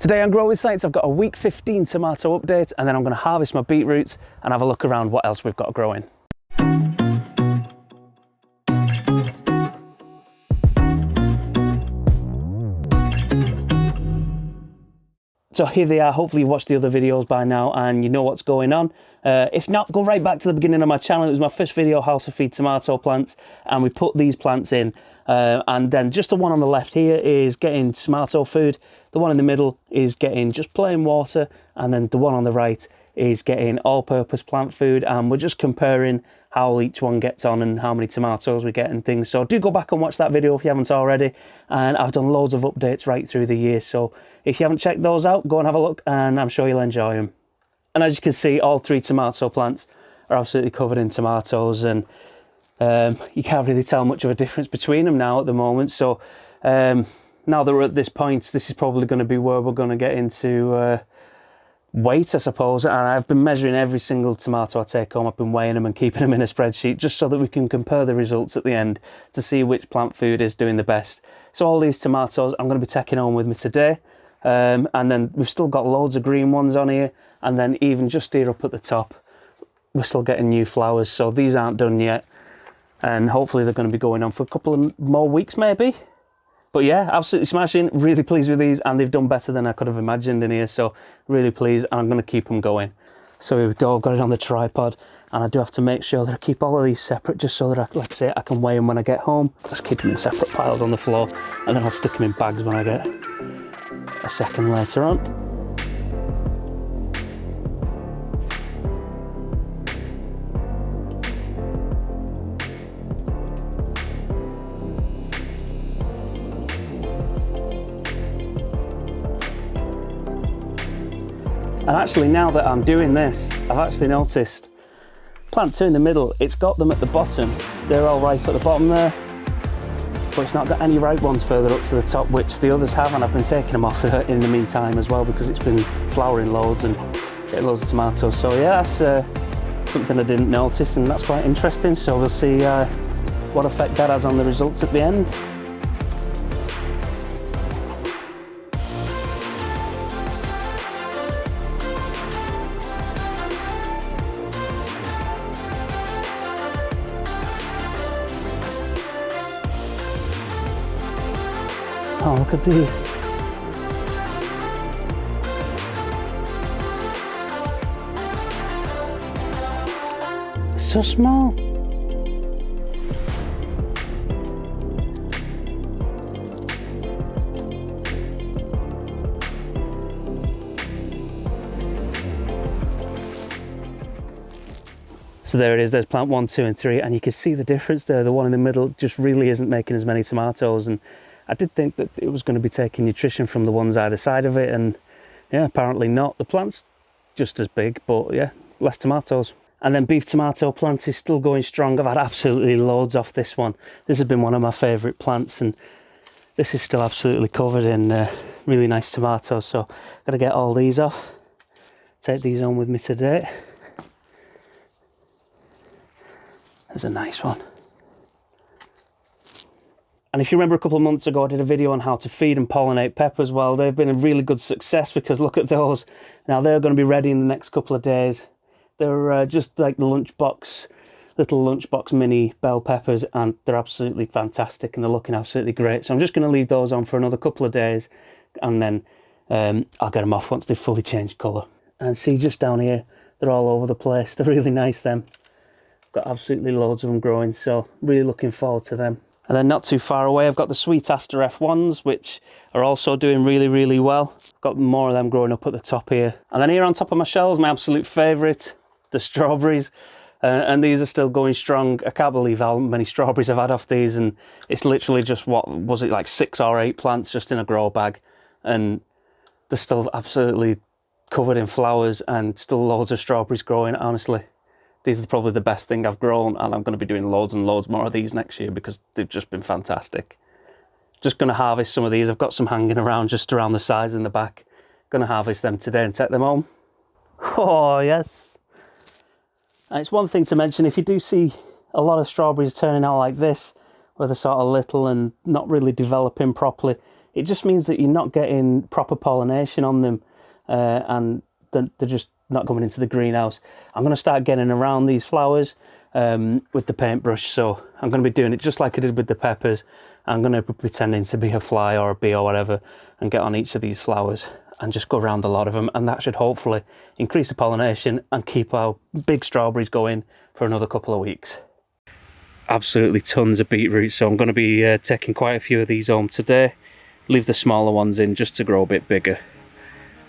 Today on Grow with Science, I've got a week 15 tomato update, and then I'm going to harvest my beetroots and have a look around what else we've got growing. So here they are. Hopefully you watched the other videos by now and you know what's going on. If not, go right back to the beginning of my channel. It was my first video, how to feed tomato plants, and we put these plants in. And then just the one on the left here is getting tomato food. The one in the middle is getting just plain water. And then the one on the right is getting all-purpose plant food. And we're just comparing how each one gets on and how many tomatoes we get and things. So do go back and watch that video if you haven't already. And I've done loads of updates right through the year. So if you haven't checked those out, go and have a look and I'm sure you'll enjoy them. And as you can see, all three tomato plants are absolutely covered in tomatoes, and you can't really tell much of a difference between them now at the moment. So now that we're at this point, this is probably going to be where we're going to get into weight, I suppose. And I've been measuring every single tomato I take home. I've been weighing them and keeping them in a spreadsheet just so that we can compare the results at the end to see which plant food is doing the best. So all these tomatoes I'm going to be taking home with me today. And then we've still got loads of green ones on here, and then even just here up at the top we're still getting new flowers. So these aren't done yet, and hopefully they're going to be going on for a couple of more weeks maybe. But yeah, absolutely smashing. Really pleased with these, and they've done better than I could have imagined in here, so really pleased, and I'm going to keep them going. So here we go. I've got it on the tripod, and I do have to make sure that I keep all of these separate just so that I, like I say, I can weigh them when I get home. Just keep them in separate piles on the floor, and then I'll stick them in bags when I get a second later on. And actually, now that I'm doing this, I've actually noticed plant 2 in the middle, it's got them at the bottom. They're all ripe at the bottom there, but it's not got any ripe ones further up to the top, which the others have, and I've been taking them off in the meantime as well because it's been flowering loads and getting loads of tomatoes. So yeah, that's something I didn't notice, and that's quite interesting. So we'll see what effect that has on the results at the end. Oh, look at these. So small. So there it is, there's plant 1, 2 and 3, and you can see the difference there. The one in the middle just really isn't making as many tomatoes, and I did think that it was going to be taking nutrition from the ones either side of it, and yeah, apparently not. The plant's just as big, but yeah, less tomatoes. And then beef tomato plant is still going strong. I've had absolutely loads off this one. This has been one of my favourite plants, and this is still absolutely covered in really nice tomatoes. So I've got to get all these off, take these on with me today. There's a nice one. And if you remember a couple of months ago, I did a video on how to feed and pollinate peppers. Well, they've been a really good success because look at those. Now they're going to be ready in the next couple of days. They're just like the Lunchbox, little Lunchbox mini bell peppers, and they're absolutely fantastic and they're looking absolutely great. So I'm just going to leave those on for another couple of days, and then I'll get them off once they've fully changed colour. And see, just down here, they're all over the place. They're really nice, them. Got absolutely loads of them growing, so really looking forward to them. And then not too far away, I've got the sweet Astor F1s, which are also doing really, really well. Got more of them growing up at the top here. And then here on top of my shelves, my absolute favourite, the strawberries. And these are still going strong. I can't believe how many strawberries I've had off these. And it's literally just, what was it, like 6 or 8 plants just in a grow bag. And they're still absolutely covered in flowers and still loads of strawberries growing, honestly. These are probably the best thing I've grown, and I'm going to be doing loads and loads more of these next year because they've just been fantastic. Just going to harvest some of these. I've got some hanging around just around the sides and the back. Going to harvest them today and take them home. Oh, yes. And it's one thing to mention, if you do see a lot of strawberries turning out like this, where they're sort of little and not really developing properly, it just means that you're not getting proper pollination on them, and they're just not coming into the greenhouse. I'm going to start getting around these flowers with the paintbrush, so I'm going to be doing it just like I did with the peppers. I'm going to be pretending to be a fly or a bee or whatever and get on each of these flowers and just go around a lot of them, and that should hopefully increase the pollination and keep our big strawberries going for another couple of weeks. Absolutely tons of beetroot, so I'm going to be taking quite a few of these home today. Leave the smaller ones in just to grow a bit bigger.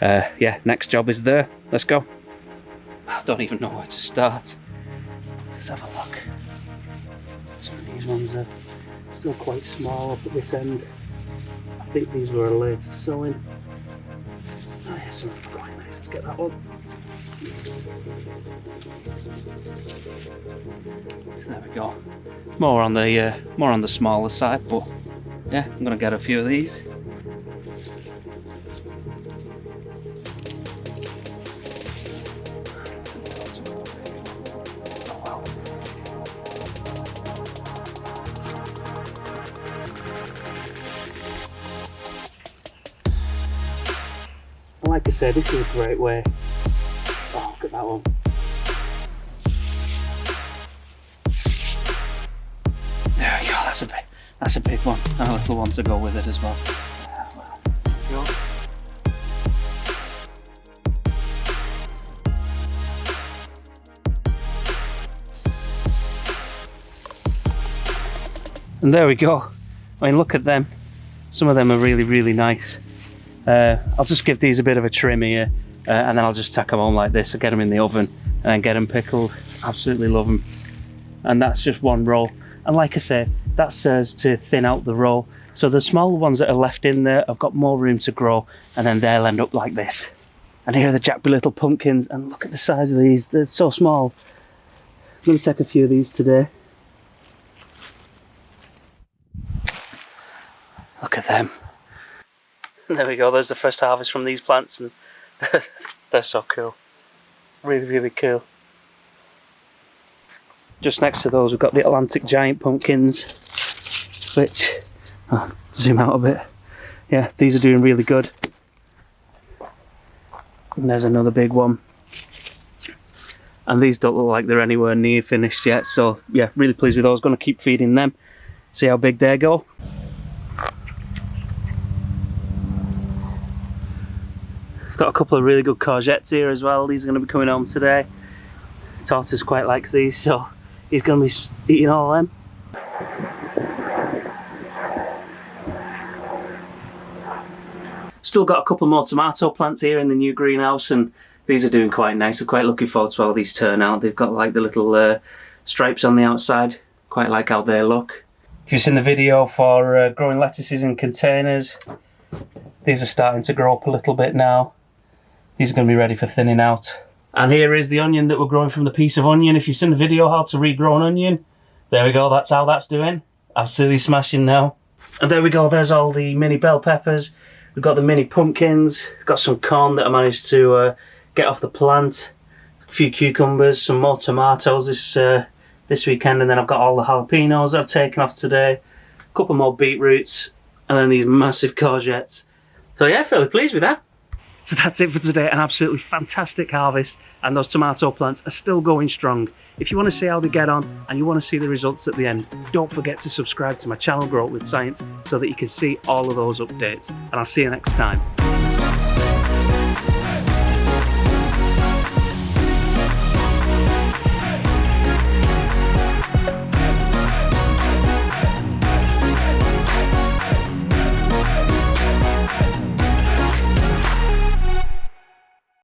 Yeah, next job is there. Let's go. I don't even know where to start. Let's have a look. Some of these ones are still quite small up at this end. I think these were a later sowing. Oh yeah, some of them are quite nice. Let's get that one. There we go. More on the smaller side, but yeah, I'm gonna get a few of these. Like I said, this is a great way. Oh, look at that one. There we go, that's a big one. And a little one to go with it as well. There we go. And there we go. I mean, look at them. Some of them are really, really nice. I'll just give these a bit of a trim here, and then I'll just tack them home like this. I'll get them in the oven and then get them pickled. Absolutely love them. And that's just one row. And like I say, that serves to thin out the row. So the smaller ones that are left in there have got more room to grow, and then they'll end up like this. And here are the jackby little pumpkins, and look at the size of these. They're so small. I'm going to take a few of these today. Look at them. There we go, there's the first harvest from these plants, and they're so cool. Really, really cool. Just next to those we've got the Atlantic giant pumpkins, which, oh, zoom out a bit. Yeah, these are doing really good. And there's another big one. And these don't look like they're anywhere near finished yet, so yeah, really pleased with those. Going to keep feeding them, see how big they go. Got a couple of really good courgettes here as well. These are going to be coming home today. Tortoise quite likes these, so he's going to be eating all of them. Still got a couple more tomato plants here in the new greenhouse, and these are doing quite nice. I'm quite looking forward to how these turn out. They've got like the little stripes on the outside. Quite like how they look. If you've seen the video for growing lettuces in containers, these are starting to grow up a little bit now. These are going to be ready for thinning out. And here is the onion that we're growing from the piece of onion. If you've seen the video how to regrow an onion, there we go, that's how that's doing. Absolutely smashing now. And there we go, there's all the mini bell peppers. We've got the mini pumpkins, got some corn that I managed to get off the plant, a few cucumbers, some more tomatoes this weekend, and then I've got all the jalapenos I've taken off today, a couple more beetroots, and then these massive courgettes. So yeah, fairly pleased with that. So that's it for today, an absolutely fantastic harvest, and those tomato plants are still going strong. If you want to see how they get on and you want to see the results at the end, don't forget to subscribe to my channel Grow Up with Science so that you can see all of those updates, and I'll see you next time.